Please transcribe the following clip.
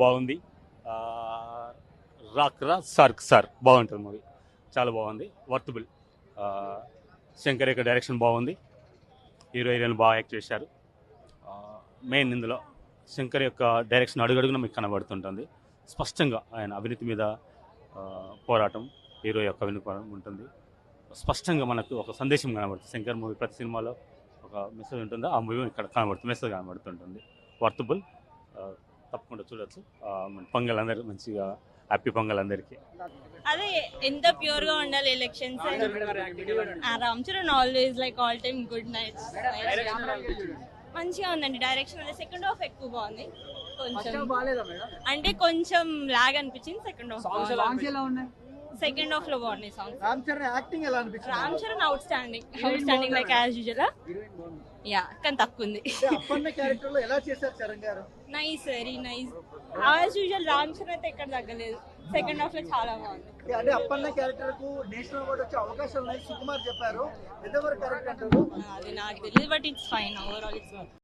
బాగుంది. రాక్ రా SAARC sir బాగుంటుంది మూవీ, చాలా బాగుంది, వర్తబుల్. శంకర్ యొక్క డైరెక్షన్ బాగుంది, హీరో హీరోయిన్ బాగా యాక్ట్ చేశారు. మెయిన్ ఇందులో శంకర్ యొక్క డైరెక్షన్ అడుగడుగున మీకు కనబడుతుంటుంది. స్పష్టంగా ఆయన అవినీతి మీద పోరాటం, హీరో యొక్క అవినీతి ఉంటుంది. స్పష్టంగా మనకు ఒక సందేశం కనబడుతుంది. శంకర్ మూవీ ప్రతి సినిమాలో ఒక మెసేజ్ ఉంటుంది, ఆ మూవీ ఇక్కడ కనబడుతుంది, మెసేజ్ కనబడుతుంటుంది. వర్తబుల్, తప్పకుండా చూడొచ్చు. పొంగల్ అందరికి మంచిగా హ్యాపీ పొంగల్ అందరికి. అదే ఎంత ప్యూర్ గా ఉండాలి elections. Ram Charan always like all time good nights. మంచిగా ఉందండి డైరెక్షన్. అదే సెకండ్ హాఫ్ ఎక్కువ బాగుంది, అంటే కొంచెం లాగ్ అనిపించింది. సెకండ్ హాఫ్ లో బాగున్నాయి సాంగ్స్. రామ్ చరణ్ యాక్టింగ్ ఎలా అనిపించింది? Ram Charan out standing like as usual. Yeah, కానీ తక్కువ ఉంది. అప్పన్న క్యారెక్టర్ లో ఎలా చేశారు చరణ్ గారు? Nice, very nice. As usual Ram Charan అయితే ఎక్కడ తగ్గలేదు. సెకండ్ హాఫ్ లో చాలా బాగుంది. అంటే అప్పన్న క్యారెక్టర్ కు నేషనల్ అవార్డు వచ్చే అవకాశాలు ఉన్నాయి సుకుమార్ చెప్పారు. ఎంతవరకు కరెక్ట్ అంటారు? అది నాకు తెలియదు, but it's fine. Overall it's